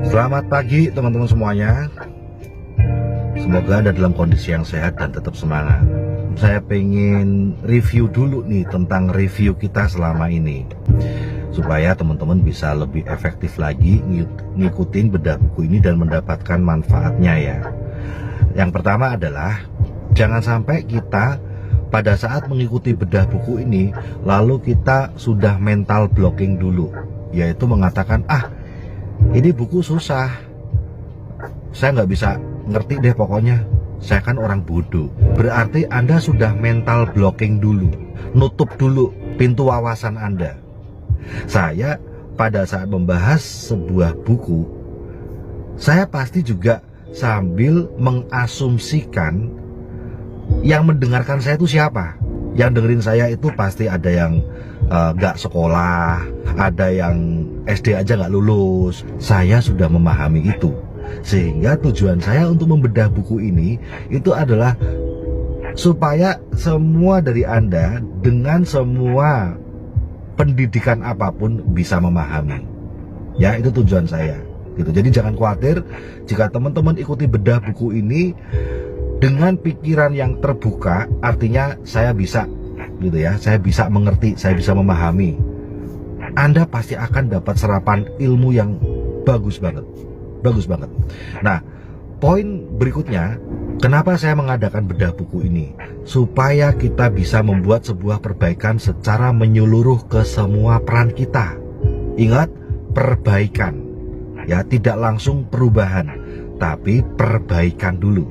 Selamat pagi teman-teman semuanya. Semoga Anda dalam kondisi yang sehat dan tetap semangat. Saya pengen review dulu nih tentang review kita selama ini, supaya teman-teman bisa lebih efektif lagi ngikutin bedah buku ini dan mendapatkan manfaatnya ya. Yang pertama adalah jangan sampai kita pada saat mengikuti bedah buku ini lalu kita sudah mental blocking dulu, yaitu mengatakan ini buku susah, saya nggak bisa ngerti deh pokoknya, saya kan orang bodoh. Berarti Anda sudah mental blocking dulu, nutup dulu pintu wawasan Anda. Saya pada saat membahas sebuah buku, saya pasti juga sambil mengasumsikan yang mendengarkan saya itu siapa. Yang dengerin saya itu pasti ada yang nggak sekolah, ada yang SD aja nggak lulus. Saya sudah memahami itu, sehingga tujuan saya untuk membedah buku ini itu adalah supaya semua dari Anda dengan semua pendidikan apapun bisa memahami. Ya, itu tujuan saya gitu. Jadi jangan khawatir jika teman-teman ikuti bedah buku ini dengan pikiran yang terbuka, artinya saya bisa gitu ya, saya bisa mengerti, saya bisa memahami. Anda pasti akan dapat serapan ilmu yang bagus banget. Bagus banget. Nah, poin berikutnya, kenapa saya mengadakan bedah buku ini? Supaya kita bisa membuat sebuah perbaikan secara menyeluruh ke semua peran kita. Ingat, perbaikan. Ya, tidak langsung perubahan, tapi perbaikan dulu.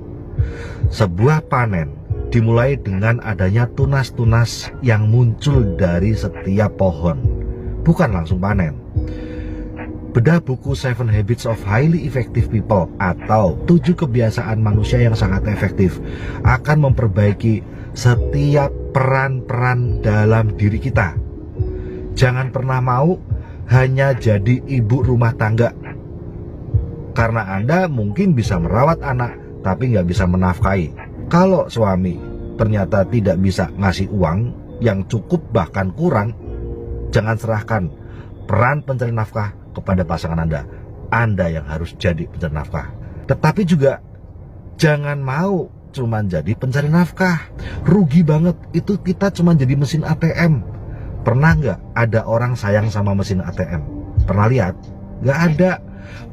Sebuah panen dimulai dengan adanya tunas-tunas yang muncul dari setiap pohon, bukan langsung panen. Bedah buku 7 Habits of Highly Effective People atau 7 kebiasaan manusia yang sangat efektif akan memperbaiki setiap peran-peran dalam diri kita. Jangan pernah mau hanya jadi ibu rumah tangga, karena Anda mungkin bisa merawat anak tapi nggak bisa menafkahi. Kalau suami ternyata tidak bisa ngasih uang yang cukup bahkan kurang, jangan serahkan peran pencari nafkah kepada pasangan Anda. Anda yang harus jadi pencari nafkah. Tetapi juga jangan mau cuman jadi pencari nafkah. Rugi banget, itu kita cuman jadi mesin ATM. Pernah nggak ada orang sayang sama mesin ATM? Pernah lihat? Nggak ada.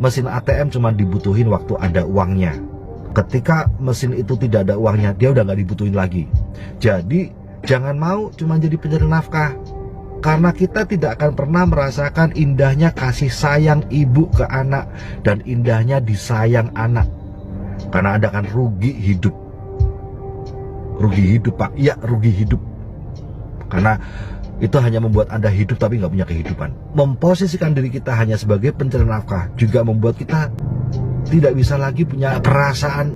Mesin ATM cuman dibutuhin waktu ada uangnya. Ketika mesin itu tidak ada uangnya, dia udah nggak dibutuhin lagi. Jadi jangan mau cuma jadi pencari nafkah, karena kita tidak akan pernah merasakan indahnya kasih sayang ibu ke anak dan indahnya disayang anak. Karena Anda akan rugi hidup. Rugi hidup, Pak. Iya, rugi hidup. Karena itu hanya membuat Anda hidup tapi nggak punya kehidupan. Memposisikan diri kita hanya sebagai pencari nafkah juga membuat kita tidak bisa lagi punya perasaan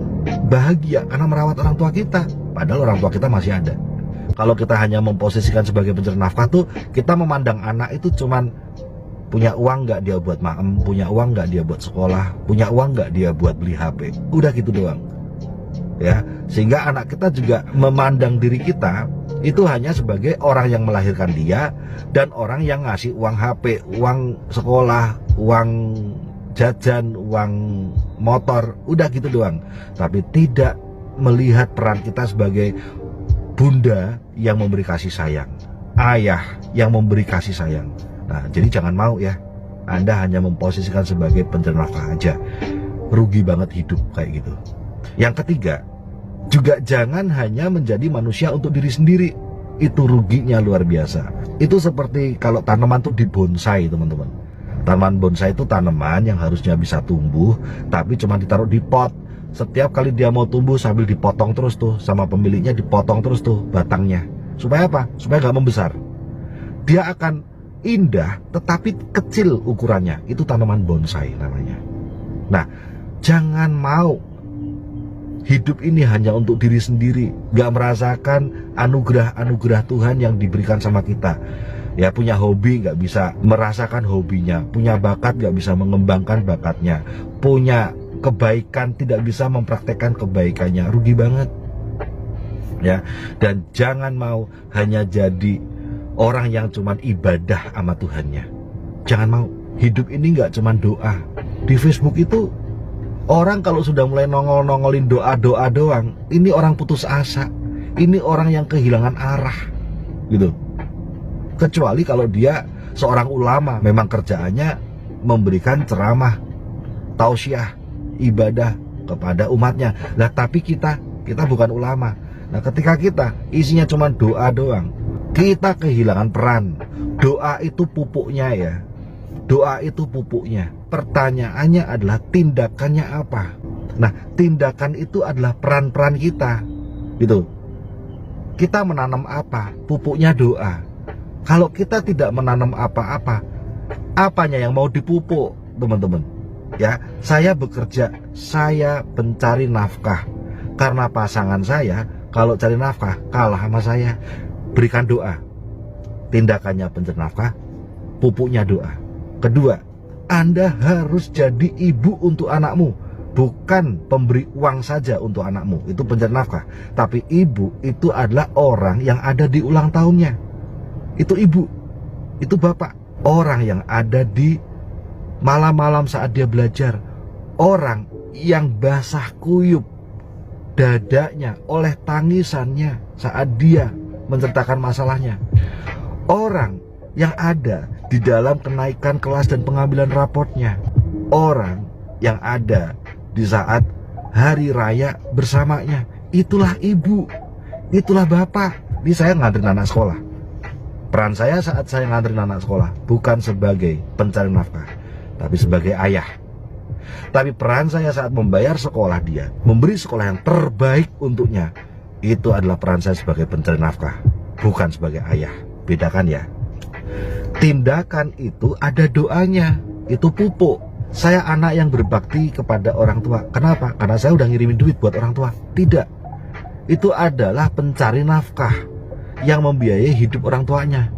bahagia karena merawat orang tua kita, padahal orang tua kita masih ada. Kalau kita hanya memposisikan sebagai pencari nafkah tuh, kita memandang anak itu cuman punya uang nggak dia buat maem, punya uang nggak dia buat sekolah, punya uang nggak dia buat beli HP, udah gitu doang ya. Sehingga anak kita juga memandang diri kita itu hanya sebagai orang yang melahirkan dia dan orang yang ngasih uang HP, uang sekolah, uang jajan, uang motor, udah gitu doang. Tapi tidak melihat peran kita sebagai bunda yang memberi kasih sayang, ayah yang memberi kasih sayang. Nah, jadi jangan mau ya Anda hanya memposisikan sebagai pencari nafkah aja. Rugi banget hidup kayak gitu. Yang ketiga, juga jangan hanya menjadi manusia untuk diri sendiri. Itu ruginya luar biasa. Itu seperti kalau tanaman tuh dibonsai, teman-teman. Tanaman bonsai itu tanaman yang harusnya bisa tumbuh, tapi cuma ditaruh di pot. Setiap kali dia mau tumbuh sambil dipotong terus tuh sama pemiliknya, dipotong terus tuh batangnya. Supaya apa? Supaya nggak membesar. Dia akan indah tetapi kecil ukurannya. Itu tanaman bonsai namanya. Nah, jangan mau hidup ini hanya untuk diri sendiri, nggak merasakan anugerah-anugerah Tuhan yang diberikan sama kita. Ya, punya hobi nggak bisa merasakan hobinya, punya bakat nggak bisa mengembangkan bakatnya, punya kebaikan tidak bisa mempraktekkan kebaikannya. Rugi banget ya. Dan jangan mau hanya jadi orang yang cuman ibadah sama Tuhannya. Jangan mau. Hidup ini nggak cuman doa, Di Facebook itu orang kalau sudah mulai nongolin doa-doa doang, ini orang putus asa, ini orang yang kehilangan arah gitu. Kecuali kalau dia seorang ulama, memang kerjaannya memberikan ceramah, tausiah, ibadah kepada umatnya. Nah, tapi kita bukan ulama. Nah, ketika kita isinya cuma doa doang, kita kehilangan peran. Doa itu pupuknya ya. Doa itu pupuknya. Pertanyaannya adalah tindakannya apa? Nah, tindakan itu adalah peran-peran kita. Gitu. Kita menanam apa? Pupuknya doa. Kalau kita tidak menanam apa-apa, apanya yang mau dipupuk, teman-teman? Ya, saya bekerja, saya mencari nafkah. Karena pasangan saya kalau cari nafkah kalah sama saya. Berikan doa. Tindakannya pencari nafkah, pupuknya doa. Kedua, Anda harus jadi ibu untuk anakmu, bukan pemberi uang saja untuk anakmu. Itu pencari nafkah. Tapi ibu itu adalah orang yang ada di ulang tahunnya. Itu ibu, itu bapak. Orang yang ada di malam-malam saat dia belajar. Orang yang basah kuyup dadanya oleh tangisannya saat dia menceritakan masalahnya. Orang yang ada di dalam kenaikan kelas dan pengambilan raportnya. Orang yang ada di saat hari raya bersamanya. Itulah ibu, itulah bapak. Ini saya nganterin anak sekolah. Peran saya saat saya nganterin anak sekolah bukan sebagai pencari nafkah, tapi sebagai ayah. Tapi peran saya saat membayar sekolah dia, memberi sekolah yang terbaik untuknya, itu adalah peran saya sebagai pencari nafkah, bukan sebagai ayah. Bedakan ya. Tindakan itu ada doanya, itu pupuk. Saya anak yang berbakti kepada orang tua. Kenapa? Karena saya udah ngirimin duit buat orang tua. Tidak. Itu adalah pencari nafkah yang membiayai hidup orang tuanya.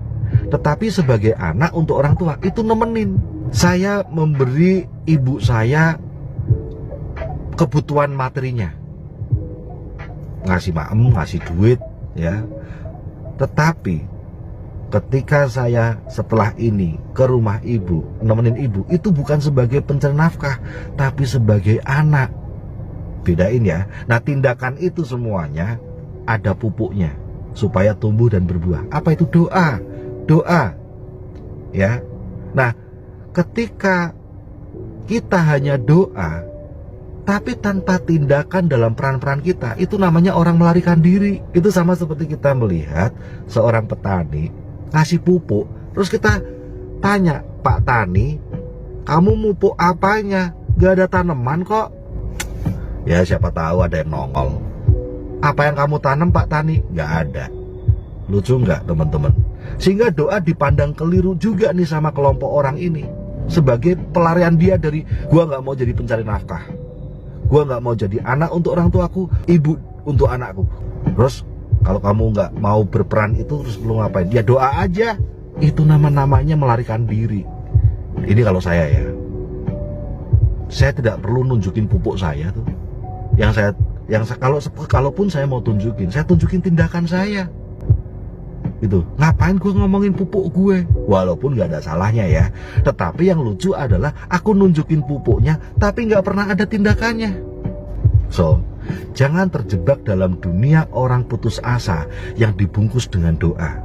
Tetapi sebagai anak untuk orang tua, itu nemenin. Saya memberi ibu saya kebutuhan materinya, ngasih maem, ngasih duit ya. Tetapi ketika saya setelah ini ke rumah ibu, nemenin ibu, itu bukan sebagai pencari nafkah, tapi sebagai anak. Bedain ya. Nah, tindakan itu semuanya ada pupuknya supaya tumbuh dan berbuah. Apa itu? Doa. Doa ya. Nah, ketika kita hanya doa tapi tanpa tindakan dalam peran-peran kita, itu namanya orang melarikan diri. Itu sama seperti kita melihat seorang petani ngasih pupuk, terus kita tanya, Pak Tani, kamu mupuk apanya? Gak ada tanaman kok. Ya siapa tahu ada yang nongol. Apa yang kamu tanam Pak Tani? Gak ada. Lucu nggak teman-teman? Sehingga doa dipandang keliru juga nih sama kelompok orang ini, sebagai pelarian dia dari gua nggak mau jadi pencari nafkah, gua nggak mau jadi anak untuk orang tuaku, ibu untuk anakku. Terus kalau kamu nggak mau berperan itu, terus lu ngapain? Ya doa aja. Itu namanya melarikan diri. Ini kalau saya ya, saya tidak perlu nunjukin pupuk saya tuh. Kalaupun saya mau tunjukin, saya tunjukin tindakan saya. Gitu. Ngapain gue ngomongin pupuk gue? Walaupun gak ada salahnya ya. Tetapi yang lucu adalah aku nunjukin pupuknya tapi gak pernah ada tindakannya. So, jangan terjebak dalam dunia orang putus asa yang dibungkus dengan doa.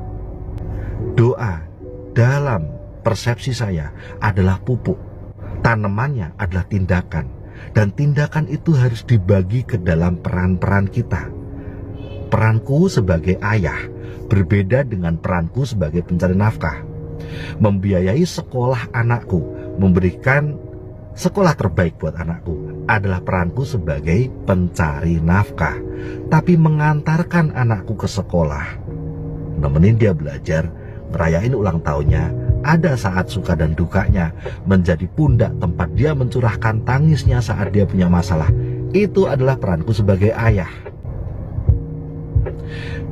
Doa dalam persepsi saya adalah pupuk. Tanamannya adalah tindakan. Dan tindakan itu harus dibagi ke dalam peran-peran kita. Peranku sebagai ayah berbeda dengan peranku sebagai pencari nafkah. Membiayai sekolah anakku, memberikan sekolah terbaik buat anakku adalah peranku sebagai pencari nafkah. Tapi mengantarkan anakku ke sekolah, nemenin dia belajar, ngerayain ulang tahunnya, ada saat suka dan dukanya, menjadi pundak tempat dia mencurahkan tangisnya saat dia punya masalah, itu adalah peranku sebagai ayah.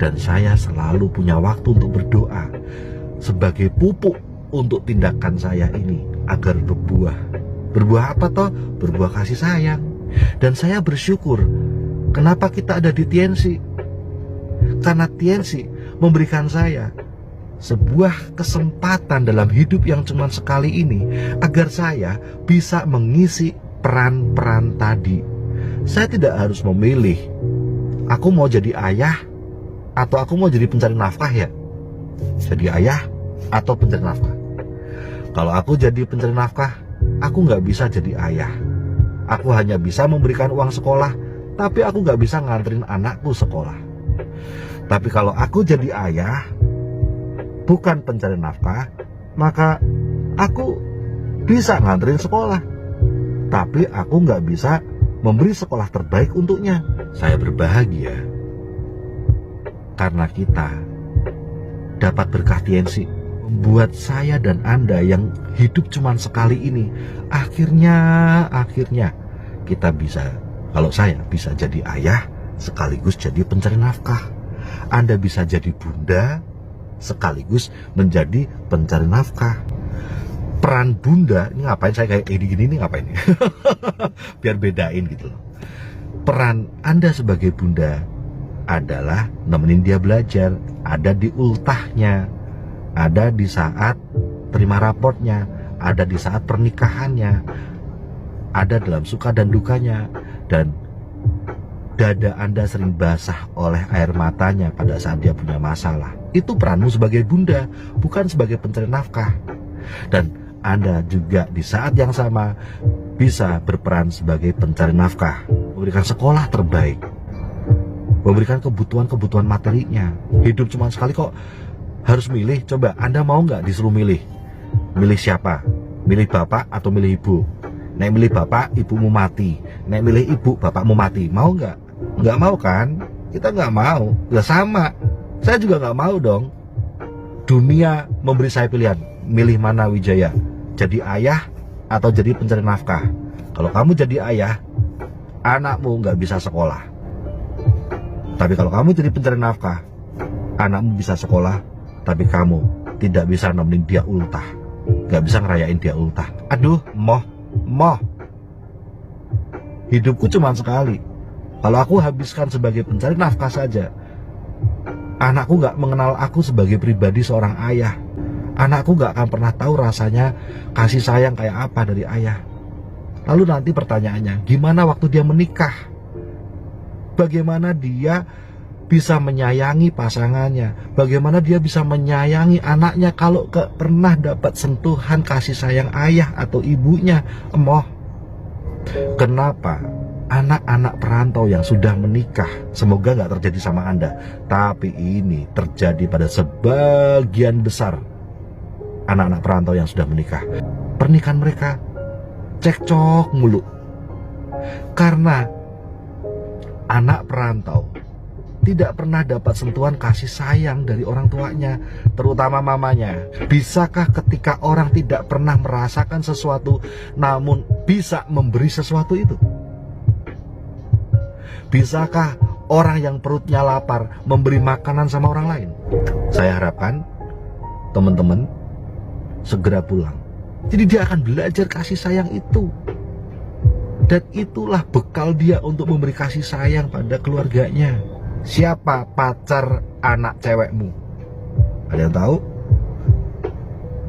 Dan saya selalu punya waktu untuk berdoa sebagai pupuk untuk tindakan saya ini agar berbuah. Berbuah apa toh? Berbuah kasih sayang. Dan saya bersyukur kenapa kita ada di TNC. Karena TNC memberikan saya sebuah kesempatan dalam hidup yang cuma sekali ini agar saya bisa mengisi peran-peran tadi. Saya tidak harus memilih, aku mau jadi ayah atau aku mau jadi pencari nafkah ya. Jadi ayah atau pencari nafkah. Kalau aku jadi pencari nafkah, aku nggak bisa jadi ayah. Aku hanya bisa memberikan uang sekolah, tapi aku nggak bisa nganterin anakku sekolah. Tapi kalau aku jadi ayah, bukan pencari nafkah, maka aku bisa nganterin sekolah, tapi aku nggak bisa memberi sekolah terbaik untuknya. Saya berbahagia karena kita dapat berkah TNC, membuat saya dan Anda yang hidup cuma sekali ini, akhirnya kita bisa, kalau saya bisa jadi ayah sekaligus jadi pencari nafkah. Anda bisa jadi bunda sekaligus menjadi pencari nafkah. Peran bunda, ini ngapain saya kayak gini nih, ngapain nih? Biar bedain gitu loh. Peran Anda sebagai bunda adalah nemenin dia belajar, ada di ultahnya, ada di saat terima raportnya, ada di saat pernikahannya, ada dalam suka dan dukanya, dan dada Anda sering basah oleh air matanya pada saat dia punya masalah. Itu peranmu sebagai bunda, bukan sebagai pencari nafkah. Dan Anda juga di saat yang sama bisa berperan sebagai pencari nafkah, memberikan sekolah terbaik, memberikan kebutuhan-kebutuhan materinya. Hidup cuma sekali kok, harus milih. Coba Anda mau nggak disuruh milih? Milih siapa? Milih bapak atau milih ibu? Nek milih bapak, ibumu mati. Nek milih ibu, bapakmu mati. Mau nggak? Nggak mau kan? Kita nggak mau. Ya sama. Saya juga nggak mau dong. Dunia memberi saya pilihan. Milih mana Wijaya? Jadi ayah atau jadi pencari nafkah? Kalau kamu jadi ayah, anakmu nggak bisa sekolah. Tapi kalau kamu jadi pencari nafkah, anakmu bisa sekolah, tapi kamu tidak bisa nemenin dia ultah, nggak bisa ngerayain dia ultah. Aduh, moh. Hidupku cuma sekali. Kalau aku habiskan sebagai pencari nafkah saja, anakku gak mengenal aku sebagai pribadi seorang ayah. Anakku gak akan pernah tahu rasanya kasih sayang kayak apa dari ayah. Lalu nanti pertanyaannya, gimana waktu dia menikah? Bagaimana dia bisa menyayangi pasangannya? Bagaimana dia bisa menyayangi anaknya kalau gak pernah dapat sentuhan kasih sayang ayah atau ibunya? Kenapa anak-anak perantau yang sudah menikah, semoga gak terjadi sama Anda, tapi ini terjadi pada sebagian besar anak-anak perantau yang sudah menikah, pernikahan mereka cekcok mulu karena anak perantau tidak pernah dapat sentuhan kasih sayang dari orang tuanya, terutama mamanya. Bisakah ketika orang tidak pernah merasakan sesuatu namun bisa memberi sesuatu itu? Bisakah orang yang perutnya lapar memberi makanan sama orang lain? Saya harapkan teman-teman segera pulang. Jadi dia akan belajar kasih sayang itu. Dan itulah bekal dia untuk memberi kasih sayang pada keluarganya. Siapa pacar anak cewekmu? Ada yang tahu?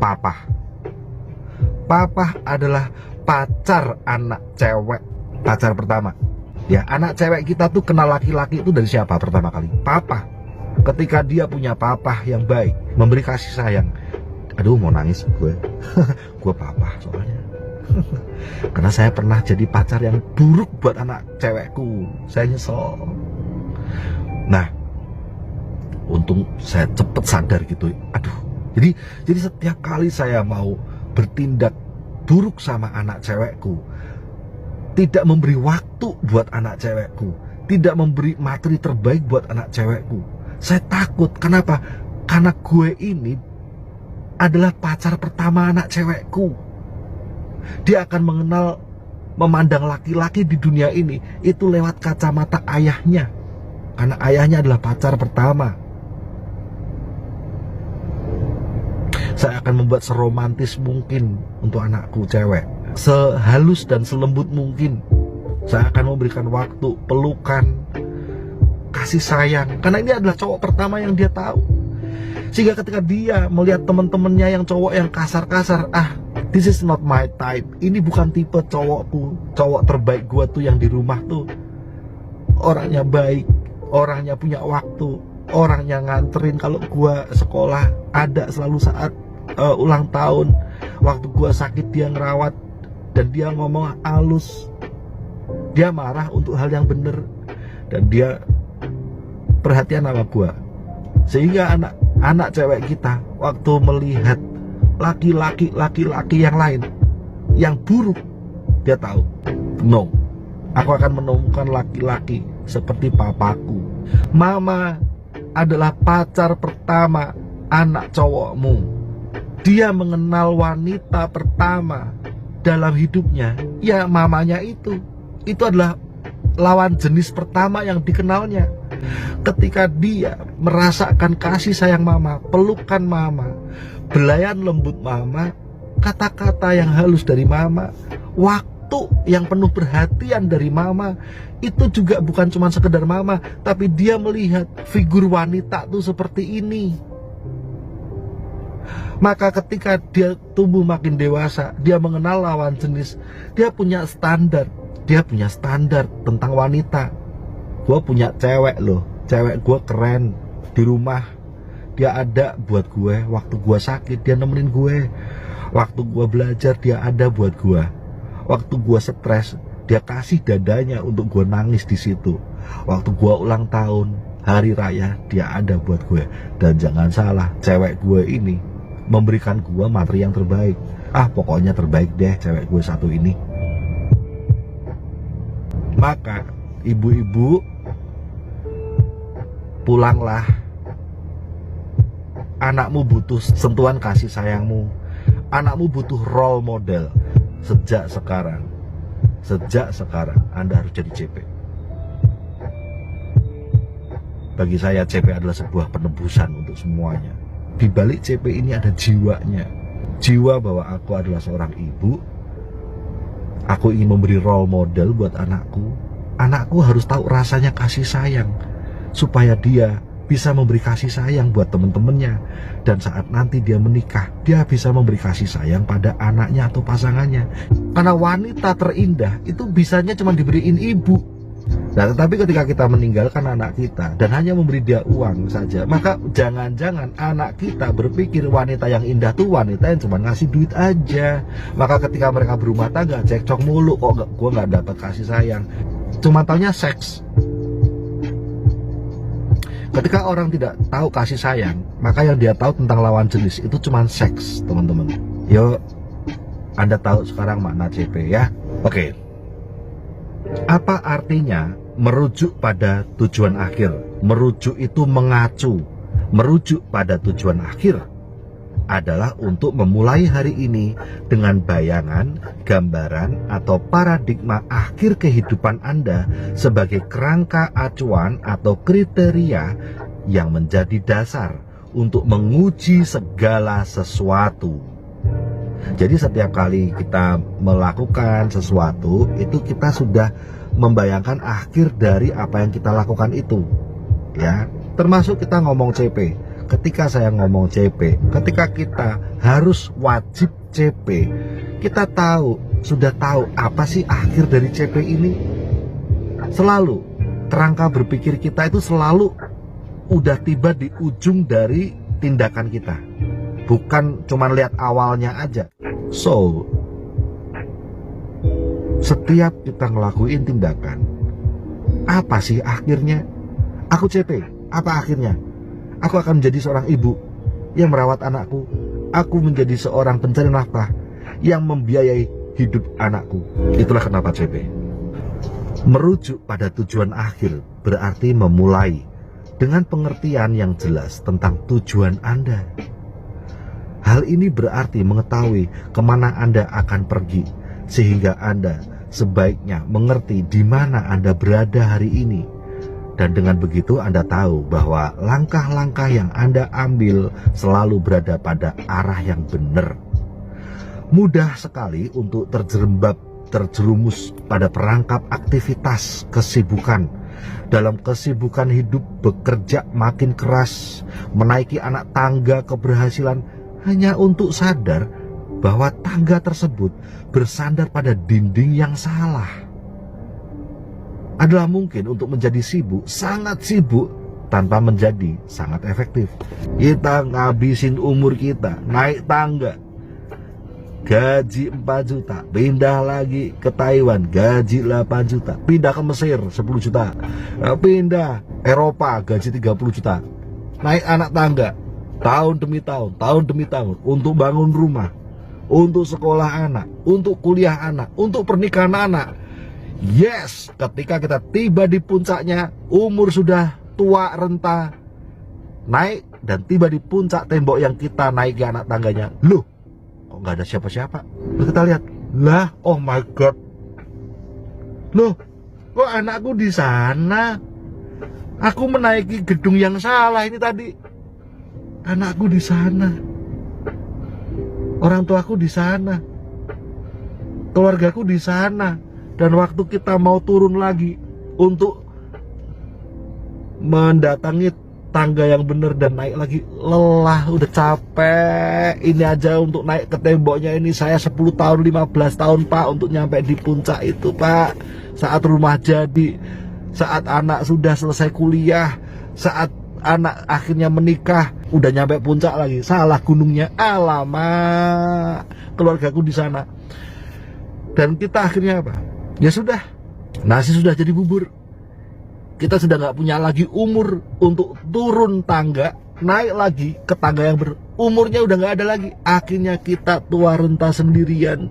Papa. Papa adalah pacar anak cewek, pacar pertama. Ya, anak cewek kita tuh kenal laki-laki itu dari siapa pertama kali? Papa. Ketika dia punya papa yang baik, memberi kasih sayang. Aduh, mau nangis gue. Gue papa soalnya. Karena saya pernah jadi pacar yang buruk buat anak cewekku. Saya nyesel. Nah, untung saya cepet sadar gitu. Aduh, jadi setiap kali saya mau bertindak buruk sama anak cewekku, tidak memberi waktu buat anak cewekku, tidak memberi materi terbaik buat anak cewekku, saya takut. Kenapa? Karena gue ini adalah pacar pertama anak cewekku. Dia akan memandang laki-laki di dunia ini itu lewat kacamata ayahnya. Karena ayahnya adalah pacar pertama. Saya akan membuat seromantis mungkin untuk anakku cewek, sehalus dan selembut mungkin. Saya akan memberikan waktu, pelukan, kasih sayang. Karena ini adalah cowok pertama yang dia tahu. Sehingga ketika dia melihat teman-temannya yang cowok yang kasar-kasar, this is not my type, ini bukan tipe cowokku. Cowok terbaik gua tuh yang di rumah tuh orangnya baik, orangnya punya waktu, orangnya nganterin kalau gua sekolah, ada selalu saat ulang tahun, waktu gua sakit dia ngerawat, dan dia ngomong halus, dia marah untuk hal yang bener, dan dia perhatian sama gua. Sehingga anak cewek kita waktu melihat laki-laki yang lain yang buruk, dia tahu, no, aku akan menemukan laki-laki seperti papaku. Mama adalah pacar pertama anak cowokmu. Dia mengenal wanita pertama dalam hidupnya, ya mamanya itu. Itu adalah lawan jenis pertama yang dikenalnya. Ketika dia merasakan kasih sayang mama, pelukan mama, belayan lembut mama, kata-kata yang halus dari mama, waktu yang penuh perhatian dari mama, itu juga bukan cuma sekedar mama, tapi dia melihat figur wanita tuh seperti ini. Maka ketika dia tumbuh makin dewasa, dia mengenal lawan jenis, dia punya standar. Dia punya standar tentang wanita. Gue punya cewek loh, cewek gue keren di rumah. Dia ada buat gue, waktu gue sakit dia nemenin gue, waktu gue belajar dia ada buat gue, waktu gue stres dia kasih dadanya untuk gue nangis di situ, waktu gue ulang tahun, hari raya dia ada buat gue. Dan jangan salah, cewek gue ini memberikan gue materi yang terbaik. Pokoknya terbaik deh cewek gue satu ini. Maka ibu-ibu, pulanglah. Anakmu butuh sentuhan kasih sayangmu. Anakmu butuh role model. Sejak sekarang Anda harus jadi CP. Bagi saya CP adalah sebuah penebusan untuk semuanya. Di balik CP ini ada jiwanya. Jiwa bahwa aku adalah seorang ibu. Aku ingin memberi role model buat anakku. Anakku harus tahu rasanya kasih sayang, supaya dia bisa memberi kasih sayang buat temen-temennya. Dan saat nanti dia menikah, dia bisa memberi kasih sayang pada anaknya atau pasangannya. Karena wanita terindah itu bisanya cuma diberiin ibu. Nah, tetapi ketika kita meninggalkan anak kita dan hanya memberi dia uang saja, maka jangan-jangan anak kita berpikir wanita yang indah tuh wanita yang cuma ngasih duit aja. Maka ketika mereka berumah tangga, cekcok mulu, kok gue nggak dapat kasih sayang, cuma taunya seks. Ketika orang tidak tahu kasih sayang, maka yang dia tahu tentang lawan jenis itu cuma seks, teman-teman. Yuk, Anda tahu sekarang makna CP ya. Oke. Apa artinya merujuk pada tujuan akhir? Merujuk itu mengacu. Merujuk pada tujuan akhir adalah untuk memulai hari ini dengan bayangan, gambaran, atau paradigma akhir kehidupan Anda sebagai kerangka acuan atau kriteria yang menjadi dasar untuk menguji segala sesuatu. Jadi setiap kali kita melakukan sesuatu, itu kita sudah membayangkan akhir dari apa yang kita lakukan itu, ya. Termasuk kita ngomong CP. Ketika saya ngomong CP, ketika kita harus wajib CP, kita sudah tahu apa sih akhir dari CP ini. Selalu kerangka berpikir kita itu selalu udah tiba di ujung dari tindakan kita, bukan cuma lihat awalnya aja. So, setiap kita ngelakuin tindakan, apa sih akhirnya? Aku CP, apa akhirnya? Aku akan menjadi seorang ibu yang merawat anakku. Aku menjadi seorang pencari nafkah yang membiayai hidup anakku. Itulah kenapa CP. Merujuk pada tujuan akhir berarti memulai dengan pengertian yang jelas tentang tujuan Anda. Hal ini berarti mengetahui kemana Anda akan pergi, sehingga Anda sebaiknya mengerti di mana Anda berada hari ini. Dan dengan begitu Anda tahu bahwa langkah-langkah yang Anda ambil selalu berada pada arah yang benar. Mudah sekali untuk terjerumus pada perangkap aktivitas, kesibukan, dalam kesibukan hidup bekerja makin keras, menaiki anak tangga keberhasilan hanya untuk sadar bahwa tangga tersebut bersandar pada dinding yang salah. Adalah mungkin untuk menjadi sibuk, sangat sibuk, tanpa menjadi sangat efektif. Kita ngabisin umur kita naik tangga, gaji 4 juta, pindah lagi ke Taiwan, gaji 8 juta, pindah ke Mesir 10 juta, pindah Eropa, gaji 30 juta, naik anak tangga, tahun demi tahun, untuk bangun rumah, untuk sekolah anak, untuk kuliah anak, untuk pernikahan anak. Yes, ketika kita tiba di puncaknya, umur sudah tua renta, naik dan tiba di puncak tembok yang kita naiki anak tangganya. Loh, kok nggak ada siapa-siapa? Lalu kita lihat, lah, oh my god, loh, kok anakku di sana? Aku menaiki gedung yang salah ini tadi. Anakku di sana, orang tuaku di sana, keluargaku di sana. Dan waktu kita mau turun lagi untuk mendatangi tangga yang benar dan naik lagi, lelah, udah capek. Ini aja untuk naik ke temboknya ini saya 10 tahun 15 tahun Pak, untuk nyampe di puncak itu Pak. Saat rumah jadi, saat anak sudah selesai kuliah, saat anak akhirnya menikah, udah nyampe puncak lagi, salah gunungnya. Alamak, keluargaku di sana. Dan kita akhirnya apa? Ya sudah, nasi sudah jadi bubur. Kita sudah nggak punya lagi umur untuk turun tangga, naik lagi ke tangga yang umurnya udah nggak ada lagi. Akhirnya kita tua renta sendirian,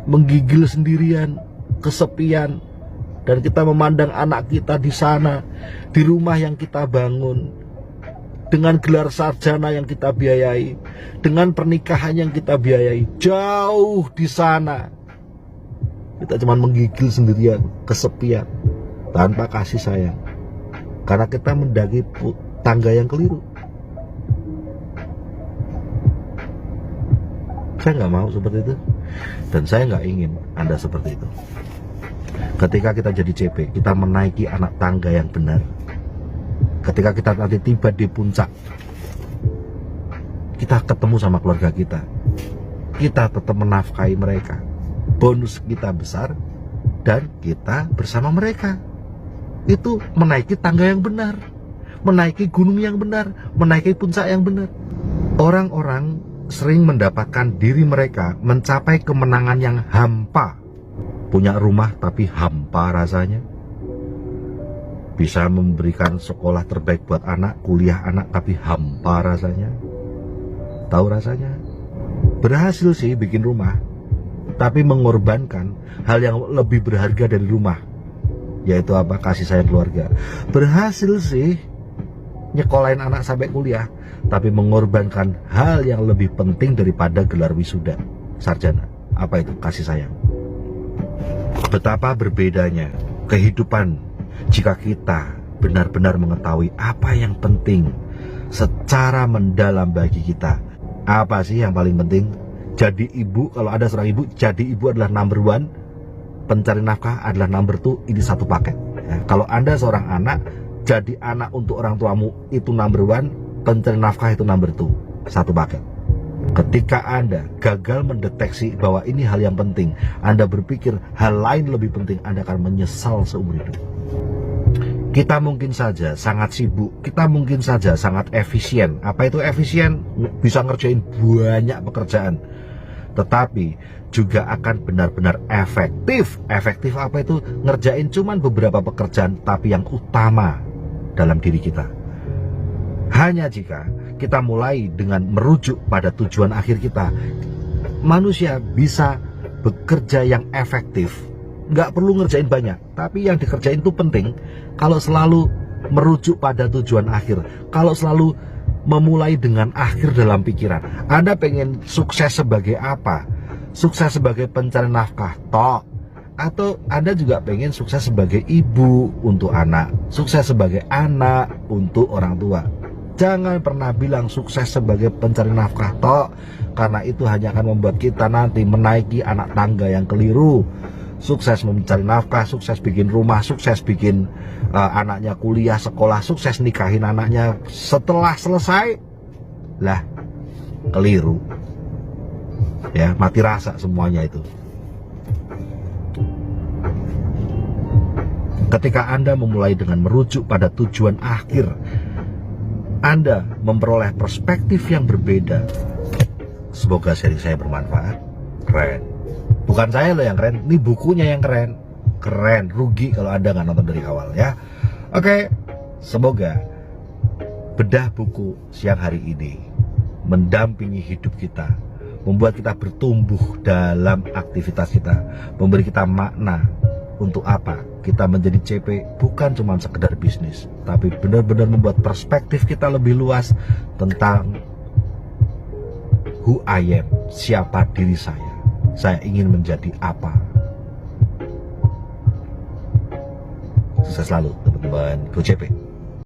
menggigil sendirian, kesepian. Dan kita memandang anak kita di sana, di rumah yang kita bangun, dengan gelar sarjana yang kita biayai, dengan pernikahan yang kita biayai, jauh di sana. Kita cuma menggigil sendirian, kesepian, tanpa kasih sayang, karena kita mendaki tangga yang keliru. Saya nggak mau seperti itu, dan saya nggak ingin Anda seperti itu. Ketika kita jadi CP, kita menaiki anak tangga yang benar. Ketika kita nanti tiba di puncak, kita ketemu sama keluarga kita, kita tetap menafkahi mereka. Bonus kita besar, dan kita bersama mereka. Itu menaiki tangga yang benar, menaiki gunung yang benar, menaiki puncak yang benar. Orang-orang sering mendapatkan diri mereka mencapai kemenangan yang hampa. Punya rumah tapi hampa rasanya. Bisa memberikan sekolah terbaik buat anak, kuliah anak, tapi hampa rasanya. Tahu rasanya? Berhasil sih bikin rumah, tapi mengorbankan hal yang lebih berharga dari rumah, yaitu apa? Kasih sayang keluarga. Berhasil sih nyekolahin anak sampai kuliah, tapi mengorbankan hal yang lebih penting daripada gelar wisuda sarjana. Apa itu? Kasih sayang. Betapa berbedanya kehidupan jika kita benar-benar mengetahui apa yang penting secara mendalam bagi kita. Apa sih yang paling penting? Jadi ibu, kalau ada seorang ibu, jadi ibu adalah number one, pencari nafkah adalah number two, ini satu paket ya. Kalau Anda seorang anak, jadi anak untuk orang tuamu itu number one, pencari nafkah itu number two, satu paket. Ketika Anda gagal mendeteksi bahwa ini hal yang penting, Anda berpikir hal lain lebih penting, Anda akan menyesal seumur hidup. Kita mungkin saja sangat sibuk, kita mungkin saja sangat efisien. Apa itu efisien? Bisa ngerjain banyak pekerjaan, tetapi juga akan benar-benar efektif. Efektif apa itu? Ngerjain cuman beberapa pekerjaan, tapi yang utama dalam diri kita. Hanya jika kita mulai dengan merujuk pada tujuan akhir kita, manusia bisa bekerja yang efektif. Nggak perlu ngerjain banyak, tapi yang dikerjain itu penting. Kalau selalu merujuk pada tujuan akhir, kalau selalu memulai dengan akhir dalam pikiran. Anda pengen sukses sebagai apa? Sukses sebagai pencari nafkah, toh? Atau Anda juga pengen sukses sebagai ibu untuk anak, sukses sebagai anak untuk orang tua. Jangan pernah bilang sukses sebagai pencari nafkah, toh, karena itu hanya akan membuat kita nanti menaiki anak tangga yang keliru. sukses mencari nafkah, sukses bikin rumah, sukses bikin anaknya kuliah, sekolah, sukses nikahin anaknya. Setelah selesai, lah keliru. Ya, mati rasa semuanya itu. Ketika Anda memulai dengan merujuk pada tujuan akhir, Anda memperoleh perspektif yang berbeda. Semoga sharing saya bermanfaat. Keren. Bukan saya loh yang keren, ini bukunya yang keren. Keren, rugi kalau Anda nggak nonton dari awal ya. Oke, semoga bedah buku siang hari ini mendampingi hidup kita, membuat kita bertumbuh dalam aktivitas kita, memberi kita makna. Untuk apa kita menjadi CP, bukan cuma sekedar bisnis, tapi benar-benar membuat perspektif kita lebih luas tentang who I am, siapa diri saya ingin menjadi apa. Sukses selalu teman-teman Go CP.